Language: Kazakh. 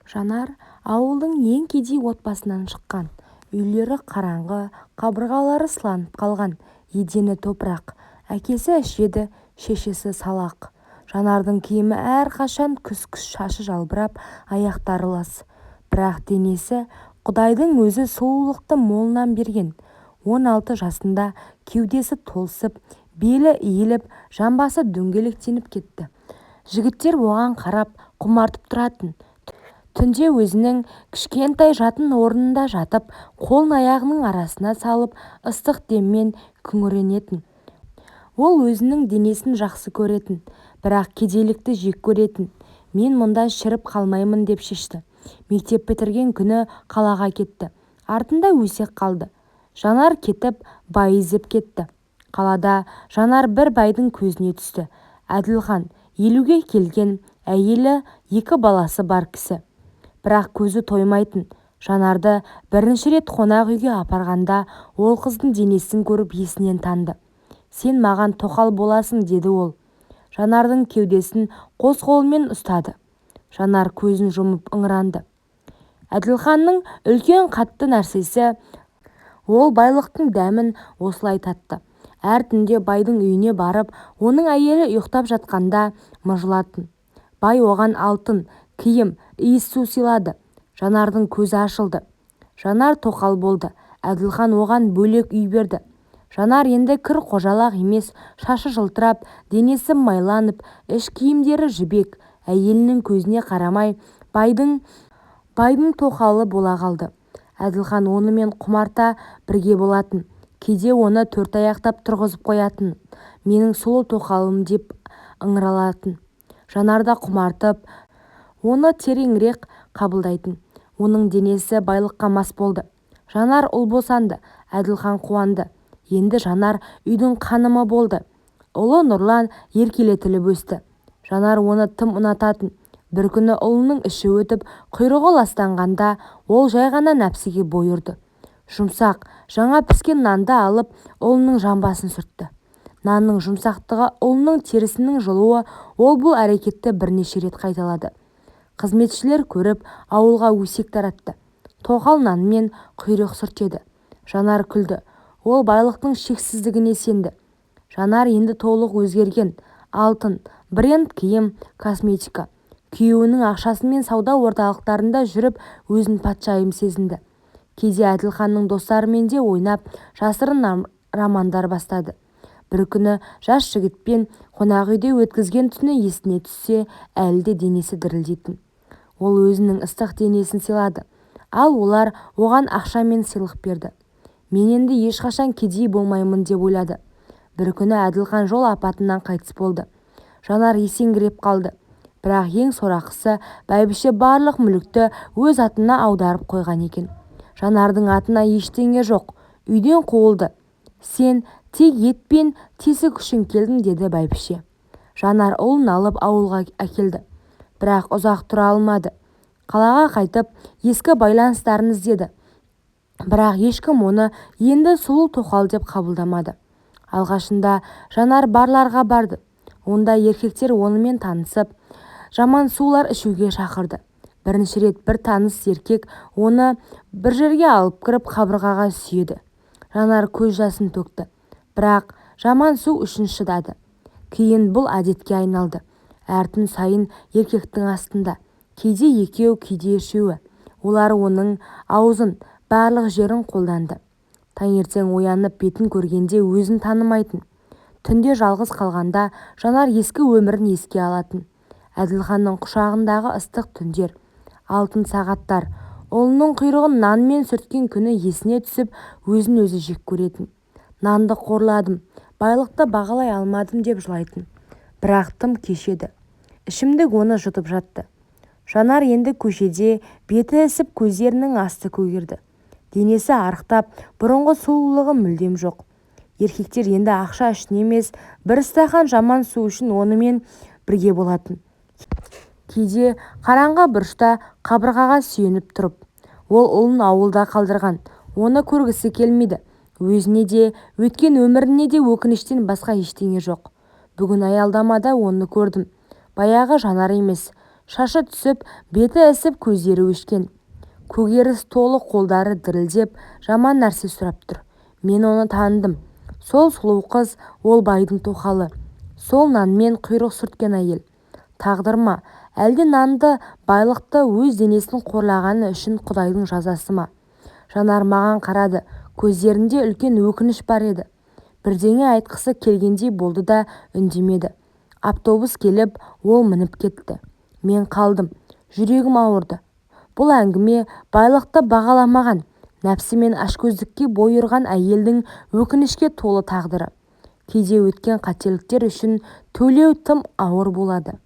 Жанар ауылдың ең кедей отбасынан шыққан. Үйлері қараңғы, қабырғалары сыланып қалған, едені топырақ. Әкесі ішеді, шешесі салақ. Жанардың киімі әрқашан күс-күс, шашы жалбырап, аяқтары лас. Бірақ денесі Құдайдың өзі сұлулықты молынан берген. 16 жасында кеудесі толсып, белі иіліп, жамбасы дөңгелектеніп кетті. Жігіттер оған қарап құмартып тұратын. Түнде өзінің кішкентай жатын орнында жатып, қолын-аяғының арасына салып, ыстық деммен күңіренетін. Ол өзінің денесін жақсы көретін, бірақ кедейлікті жек көретін. Мен мұнда шіріп қалмаймын деп шешті. Мектеп бітірген күні қалаға кетті. Артында өсек қалды. Жанар кетіп, бай іздеп кетті. Қалада Жанар бір байдың көзіне түсті. Әділхан, 50-ге келген, әйелі 2 баласы бар кісі. Бірақ көзі тоймайтын. Жанарды бірінші рет қонақ үйге апарғанда ол қыздың денесін көріп есінен танды. «Сен маған тоқал боласың», деді ол. Жанардың кеудесін қос қолымен ұстады. Жанар көзін жұмып ыңыранды. Әділханның үлкен қатты нәрсесі, ол байлықтың дәмін осылай татты. Әр түнде байдың үйіне барып, оның әйелі ұйықтап жатқанда мыжылатын. Бай оған алтын, киім, иіс су сыйлады. Жанардың көзі ашылды. Жанар тоқал болды. Әділхан оған бөлек үй берді. Жанар енді кір қожалақ емес, шашы жылтырап, денесі майланып, іш киімдері жібек. Әйелінің көзіне қарамай, байдың тоқалы бола қалды. Әділхан онымен құмарта бірге болатын. Кейде оны 4 аяқтап тұрғызып қоятын. «Менің сұлу тоқалым» деп ыңыралатын. Жанарда құмартып, оны тереңірек қабылдайтын. Оның денесі байлыққа мас болды. Жанар ұл босанды. Әділхан қуанды. Енді Жанар үйдің қанымы болды. Ұлы Нұрлан еркелетіліп өсті. Жанар оны тым ұнататын. Бір күні ұлының іші өтіп, құйрығы ластанғанда, ол жай ғана нәпсіге бой ұрды. Жұмсақ, жаңа піскен нанды алып, ұлының жамбасын сүртті. Нанның жұмсақтығы, ұлының терісінің жылуы, ол бұл әрекетті бірнеше рет қайталады. Қызметшілер көріп, ауылға өсек таратты. Тоқал нанмен құйрық сүртеді. Жанар күлді. Ол байлықтың шексіздігіне сенді. Жанар енді толық өзгерген. Алтын, бренд киім, косметика. Күйеуінің ақшасымен сауда орталықтарында жүріп, өзін патшайым сезінді. Кейде Әділханның достарымен де ойнап, жасырын романдар бастады. Бір күні жас жігітпен қонақ үйде өткізген түні есіне түссе, әлі де денесі дірілдейтін. Ол өзінің ыстық денесін сыйлады. Ал олар оған ақша мен сыйлық берді. Мен енді ешқашан кедей болмаймын деп ойлады. Бір күні Әділхан жол апатынан қайтыс болды. Жанар есеңгіреп қалды. Бірақ ең сорақысы, бәйбіше барлық мүлікті өз атына аударып қойған екен. Жанардың атына ештеңе жоқ. Үйден қуылды. «Сен тек ет пен тесік үшін келдің», деді бәйбіше. Жанар ұлын алып ауылға әкелді. Бірақ ұзақ тұра алмады. Қалаға қайтып, ескі байланыстарын іздеді. Бірақ ешкім оны енді сұлу тоқал деп қабылдамады. Алғашында Жанар барларға барды. Онда еркектер онымен танысып, жаман сулар ішуге шақырды. Бірінші рет бір таныс еркек оны бір жерге алып кіріп қабырғаға сүйеді. Жанар көз жасын төкті. Бірақ жаман су үшін шыдады. Кейін бұл әдетке айналды. Әр түн сайын еркектің астында. Кейде екеу, кейде үшеуі. Олар оның аузын, барлық жерін қолданды. Таңертең оянып бетін көргенде өзін танымайтын. Түнде жалғыз қалғанда Жанар ескі өмірін еске алатын. Әділханның құшағындағы ыстық түндер, алтын сағаттар, ұлының құйрығын нанмен сүрткен күні есіне түсіп, өзін өзі жек көретін. Нанды қорладым, байлықты бағалай алмадым деп жылайтын. Бірақ тым кеш еді. Ішімдік оны жұтып жатты. Жанар енді көшеде беті ісіп, көздерінің асты көгерді. Денесі арықтап, бұрынғы сұлулығы мүлдем жоқ. Еркектер енді ақша үшін емес, бір стақан жаман су үшін онымен бірге болатын. Кейде қараңғы бұрышта қабырғаға сүйеніп тұрып, ол ұлын ауылда қалдырған, оны көргісі келмейді. Өзіне де, өткен өміріне де өкініштен басқа ештеңе жоқ. Бүгін аялдамада оны көрдім. Баяғы Жанар емес, Шашы түсіп, беті ісіп, көздері өшкен. Көгеріс толы қолдары дірілдеп, жаман нәрсе сұрап тұр. Мен оны таныдым. Сол сұлу қыз, ол байдың тоқалы. Сол нанмен құйрық сүрткен әйел. Тағдыр ма, әлде нанды, байлықты өз денесін қорлағаны үшін Құдайдың жазасы ма? Жанар маған қарады. Көздерінде үлкен өкініш бар еді. Бірдеңе айтқысы келгендей болды да үндемеді. Автобус келіп, ол мініп кетті. Мен қалдым. Жүрегім ауырды. Бұл әңгіме байлықты бағаламаған, нәпсі мен ашкөздікке бой ұрған әйелдің өкінішке толы тағдыры. Кейде өткен қателіктер үшін төлеу тым ауыр болады.